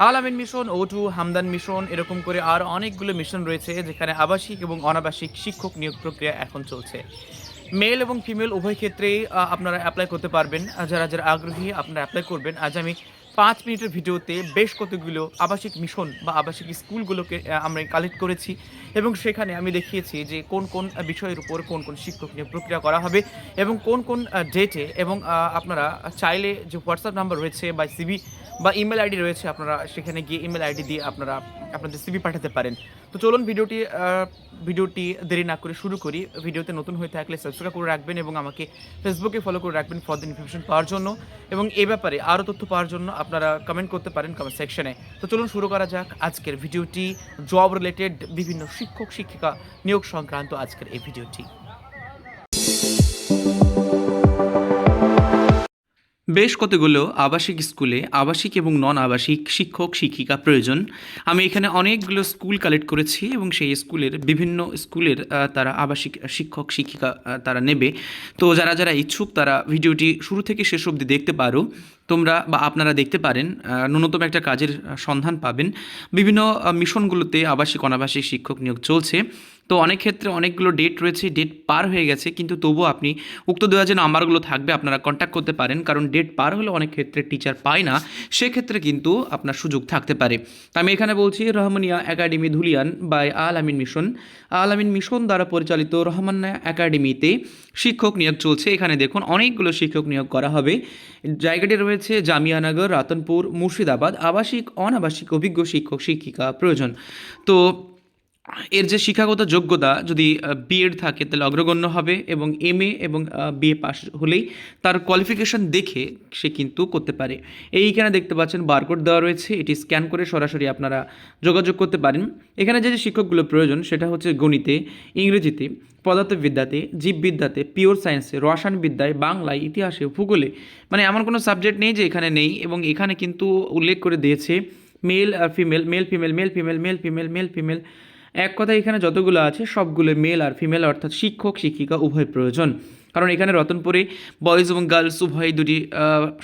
আল Amin mission, O2, Hamdan mission, এরকম করে আর অনেকগুলো মিশন রয়েছে যেখানে আবাসিক এবং অনাবাসিক শিক্ষক নিয়োগ প্রক্রিয়া এখন চলছে। মেল এবং ফিমেল উভয় ক্ষেত্রেই আপনারা অ্যাপ্লাই করতে পারবেন। যারা যারা আগ্রহী আপনারা অ্যাপ্লাই করবেন। আজ আমি 5 মিনিটের ভিডিওতে বেশ কতগুলো আবাসিক মিশন বা আবাসিক স্কুলগুলোকে আমরা কালেক্ট করেছি এবং সেখানে আমি দেখিয়েছি যে কোন কোন বিষয়ের উপর কোন কোন শিক্ষক নিয়োগ প্রক্রিয়া করা হবে এবং কোন কোন ডেটে, এবং আপনারা চাইলে যে হোয়াটসঅ্যাপ নাম্বার রয়েছে বা সিভি বা ইমেল আইডি রয়েছে, আপনারা সেখানে গিয়ে ইমেল আইডি দিয়ে আপনারা আপনাদের সিভি পাঠাতে পারেন। তো চলুন ভিডিওটি দেরি না করে শুরু করি। ভিডিওতে নতুন হয়ে থাকলে সাবস্ক্রাইব করে রাখবেন এবং আমাকে ফেসবুকে ফলো করে রাখবেন ফর দ্য ইনফরমেশন পাওয়ার জন্য, এবং এ ব্যাপারে আরও তথ্য পাওয়ার জন্য আপনারা কমেন্ট করতে পারেন কমেন্ট সেকশনে। তো চলুন শুরু করা যাক আজকের ভিডিওটি, জব রিলেটেড বিভিন্ন শিক্ষক শিক্ষিকা নিয়োগ সংক্রান্ত আজকের এই ভিডিওটি। বেশ কতগুলো আবাসিক স্কুলে আবাসিক এবং নন আবাসিক শিক্ষক শিক্ষিকা প্রয়োজন। আমি এখানে অনেকগুলো স্কুল কালেক্ট করেছি এবং সেই স্কুলের বিভিন্ন স্কুলের তারা আবাসিক শিক্ষক শিক্ষিকা তারা নেবে। তো যারা যারা ইচ্ছুক তারা ভিডিওটি শুরু থেকে শেষ অবধি দেখতে পারো। তোমরা বা আপনারা দেখতে পারেন, ন্যূনতম একটা কাজের সন্ধান পাবেন। বিভিন্ন মিশনগুলোতে আবাসিক অনাবাসিক শিক্ষক নিয়োগ চলছে। তো অনেক ক্ষেত্রে অনেকগুলো ডেট রয়েছে, ডেট পার হয়ে গেছে, কিন্তু তবুও আপনি উক্ত দেওয়া যে নাম্বারগুলো থাকবে আপনারা কন্ট্যাক্ট করতে পারেন, কারণ ডেট পার হলে অনেক ক্ষেত্রে টিচার পায় না, সেক্ষেত্রে কিন্তু আপনার সুযোগ থাকতে পারে। আমি এখানে বলছি Rahmania academy Dhulian by Al Amin mission. Al Amin mission দ্বারা পরিচালিত রহমানিয়া একাডেমিতে শিক্ষক নিয়োগ চলছে। এখানে দেখুন অনেকগুলো শিক্ষক নিয়োগ করা হবে। জায়গাটি রয়েছে জামিয়ানগর, রাতনপুর, মুর্শিদাবাদ। আবাসিক অনাবাসিক অভিজ্ঞ শিক্ষক শিক্ষিকা প্রয়োজন। তো এর যে শিক্ষাগত যোগ্যতা, যদি বিএড থাকে তাহলে অগ্রগণ্য হবে, এবং এমএ এবং বিএ পাস হলেই তার কোয়ালিফিকেশান দেখে সে কিন্তু করতে পারে। এইখানে দেখতে পাচ্ছেন বারকোড দেওয়া রয়েছে, এটি স্ক্যান করে সরাসরি আপনারা যোগাযোগ করতে পারেন। এখানে যে যে শিক্ষকগুলো প্রয়োজন সেটা হচ্ছে গণিতে, ইংরেজিতে, পদার্থবিদ্যাতে, জীববিদ্যাতে, পিওর সায়েন্সে, রসায়নবিদ্যায়, বাংলায়, ইতিহাসে, ভূগোলে, মানে এমন কোনো সাবজেক্ট নেই যে এখানে নেই। এবং এখানে কিন্তু উল্লেখ করে দিয়েছে মেল আর female, male female, male female, male female, male female, এক কথায় এখানে যতগুলো আছে সবগুলো মেল আর ফিমেল, অর্থাৎ শিক্ষক শিক্ষিকা উভয় প্রয়োজন। কারণ এখানে রতনপুরে বয়েজ এবং গার্লস উভয় দুটি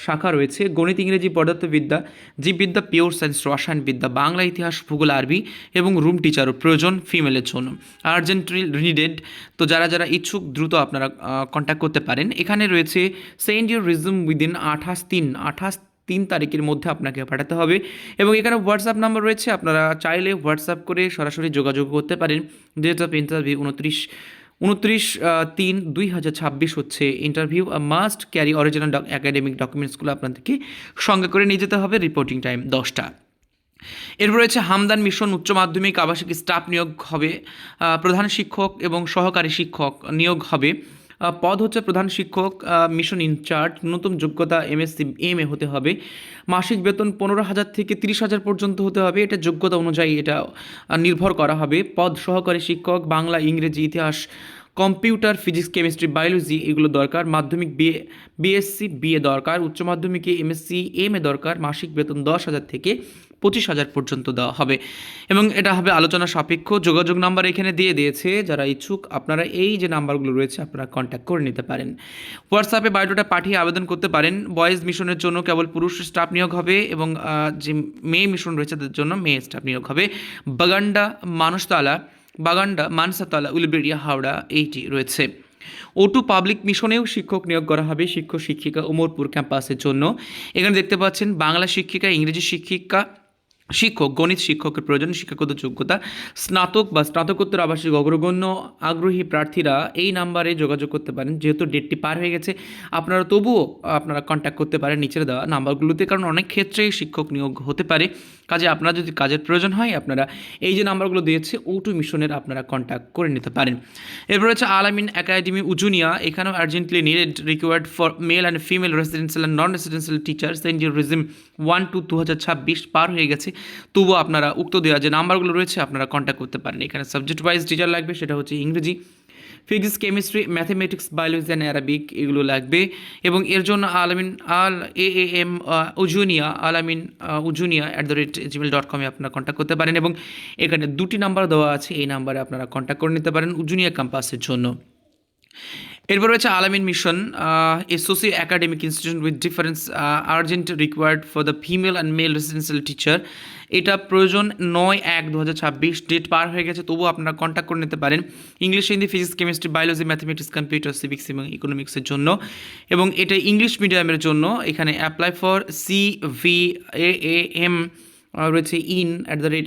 শাখা রয়েছে। গণিত, ইংরেজি, পদার্থবিদ্যা, জীববিদ্যা, পিওর সায়েন্স, রসায়নবিদ্যা, বাংলা, ইতিহাস, ভূগোল, আরবি এবং রুম টিচারও প্রয়োজন ফিমেলের জন্য। Urgently needed. তো যারা যারা ইচ্ছুক দ্রুত আপনারা কন্ট্যাক্ট করতে পারেন। এখানে রয়েছে সেন্ড ইউর রিজুম উইদিন 28 তারিখের মধ্যে আপনাকে পাঠাতে হবে। এবং এখানে হোয়াটসঅ্যাপ নাম্বার রয়েছে, আপনারা চাইলে হোয়াটসঅ্যাপ করে সরাসরি যোগাযোগ করতে পারেন। ডেট অফ ইন্টারভিউ 29/3/2026 হচ্ছে interview. Must carry original academic ডকুমেন্টসগুলো আপনাদেরকে সঙ্গে করে নিয়ে যেতে হবে। রিপোর্টিং টাইম 10টা। এরপর রয়েছে হামদান মিশন, উচ্চ মাধ্যমিক আবাসিক স্টাফ নিয়োগ হবে। প্রধান শিক্ষক এবং সহকারী শিক্ষক নিয়োগ হবে। পদ হচ্ছে প্রধান শিক্ষক, মিশন ইনচার্জ। ন্যূনতম যোগ্যতা এমএসসি এমএ হতে হবে। মাসিক বেতন 15,000 থেকে 30,000 পর্যন্ত হতে হবে। এটা যোগ্যতা অনুযায়ী এটা নির্ভর করা হবে। পদ সহকারী শিক্ষক, বাংলা, ইংরেজি, ইতিহাস, কম্পিউটার, ফিজিক্স, কেমিস্ট্রি, বায়োলজি এগুলো দরকার। মাধ্যমিক বিএসসি বিএ দরকার। উচ্চ মাধ্যমিকে এমএসসি এমএ দরকার। মাসিক বেতন 10,000 থেকে 25,000 পর্যন্ত দেওয়া হবে, এবং এটা হবে আলোচনা সাপেক্ষ। যোগাযোগ নাম্বার এখানে দিয়ে দিয়েছে, যারা ইচ্ছুক আপনারা এই যে নাম্বারগুলো রয়েছে আপনারা কন্ট্যাক্ট করে নিতে পারেন। হোয়াটসঅ্যাপে বায়োডাটা পাঠিয়ে আবেদন করতে পারেন। বয়েজ মিশনের জন্য কেবল পুরুষ স্টাফ নিয়োগ হবে, এবং যে মেয়ে মিশন রয়েছে তাদের জন্য মেয়ে স্টাফ নিয়োগ হবে। বাগান্ডা মানসাতলা, উলুবেড়িয়া, হাওড়া এইটি রয়েছে। O2 পাবলিক মিশনেও শিক্ষক নিয়োগ করা হবে শিক্ষক শিক্ষিকা উমরপুর ক্যাম্পাসের জন্য। এখানে দেখতে পাচ্ছেন বাংলা শিক্ষিকা, ইংরেজি শিক্ষিকা, শিক্ষক, গণিত শিক্ষকের প্রয়োজন। শিক্ষাগত যোগ্যতা স্নাতক বা স্নাতকোত্তর আবাসিক অগ্রগণ্য। আগ্রহী প্রার্থীরা এই নাম্বারে যোগাযোগ করতে পারেন। যেহেতু ডেটটি পার হয়ে গেছে আপনারা তবুও আপনারা কন্ট্যাক্ট করতে পারেন নিচে দেওয়া নাম্বারগুলোতে, কারণ অনেক ক্ষেত্রেই শিক্ষক নিয়োগ হতে পারে। কাজে আপনারা যদি কাজের প্রয়োজন হয় আপনারা এই যে নাম্বারগুলো দিয়েছে O2 মিশনের আপনারা কন্ট্যাক্ট করে নিতে পারেন। এরপর হচ্ছে আল আমিন একাডেমি উজুনিয়া। এখানেও urgently needed required for male and female residential and non residential teachers send your resume 1/2/2026 পার হয়ে গেছে, তবুও আপনারা উক্ত দেওয়া যে নাম্বারগুলো রয়েছে আপনারা কন্ট্যাক্ট করতে পারেন। এখানে সাবজেক্ট ওয়াইজ টিচার লাগবে, সেটা হচ্ছে ইংরেজি, physics, chemistry, mathematics, biology and Arabic এগুলো লাগবে। এবং এর জন্য alamin@gmail.com আপনারা কন্ট্যাক্ট করতে পারেন। এবং এখানে দুটি নাম্বার দেওয়া আছে, এই নাম্বারে আপনারা কন্ট্যাক্ট করে নিতে পারেন উজুনিয়া ক্যাম্পাসের জন্য। এরপর রয়েছে Alamin mission, a socio academic institution with difference urgent required for the female and male residential teacher. এটা প্রয়োজন 9/1/2026, ডেট পার হয়ে গেছে, তবুও আপনারা কন্ট্যাক্ট করে নিতে পারেন English, Hindi, physics, chemistry, biology, mathematics, computer, civics এবং ইকোনমিক্সের জন্য। এবং এটা ইংলিশ মিডিয়ামের জন্য। এখানে অ্যাপ্লাই ফর CVAAM রয়েছে in@,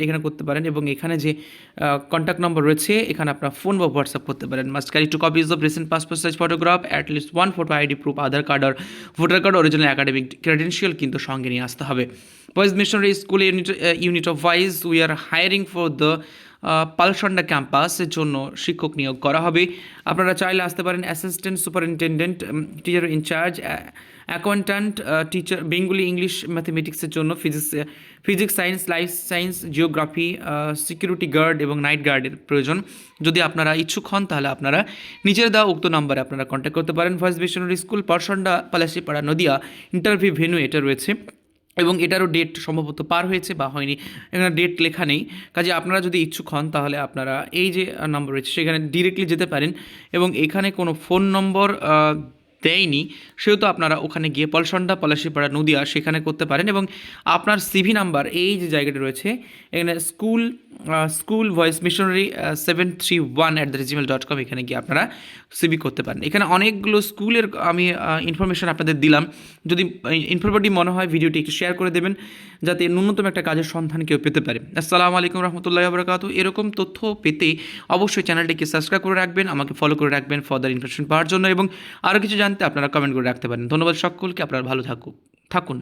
এখানে করতে পারেন। এবং এখানে যে কন্ট্যাক্ট নম্বর রয়েছে, এখানে আপনার ফোন বা হোয়াটসঅ্যাপ করতে পারেন। Must carry 2 copies of recent passport size photograph, at least 1 photo ID proof, Aadhaar card আর voter card, original academic credential কিন্তু সঙ্গে নিয়ে আসতে হবে। Boys missionary school unit of wise we are hiring for the Palsonda ক্যাম্পাসের জন্য শিক্ষক নিয়োগ করা হবে। আপনারা চাইলে আসতে পারেন assistant superintendent, teacher in charge, accountant, teacher Bengali, English, ম্যাথমেটিক্সের জন্য, physics, science, life science, geography, security guard এবং নাইট গার্ডের প্রয়োজন। যদি আপনারা ইচ্ছুক হন তাহলে আপনারা নিচের দেওয়া উক্ত নাম্বারে আপনারা কন্ট্যাক্ট করতে পারেন। Voice missionary school, Parsonda, Palashipara, Nadia. Interview venue এটা রয়েছে এবং এটারও ডেট সম্ভবত পার হয়েছে বা হয়নি, এখানে ডেট লেখা নেই। কাজে আপনারা যদি ইচ্ছুক হন তাহলে আপনারা এই যে নম্বর রয়েছে সেখানে ডিরেক্টলি যেতে পারেন। এবং এখানে কোনো ফোন নম্বর দেয়নি, সেহেতু আপনারা ওখানে গিয়ে পালসন্ডা, পলাশিপাড়া, নদিয়া সেখানে করতে পারেন। এবং আপনার সিভি নাম্বার এই যে জায়গাটা রয়েছে এখানে স্কুল ভয়েস মিশনারি 731@gmail.com, এখানে গিয়ে আপনারা সিভি করতে পারেন। এখানে অনেকগুলো স্কুলের আমি ইনফরমেশান আপনাদের দিলাম। যদি ইনফরমেটিভ মনে হয় ভিডিওটি একটু শেয়ার করে দেবেন, যাতে ন্যূনতম একটা কাজের সন্ধান কেউ পেতে পারে। আসসালামু আলাইকুম রহমতুল্লাহি ওয়া বারাকাতুহু। এরকম তথ্য পেতে অবশ্যই চ্যানেলটিকে সাবস্ক্রাইব করে রাখবেন, আমাকে ফলো করে রাখবেন ফার্দার ইনফরমেশন পাওয়ার জন্য। এবং আরও কিছু জানতে আপনারা কমেন্ট করে রাখতে পারেন। ধন্যবাদ সকলকে, আপনারা ভালো থাকুন।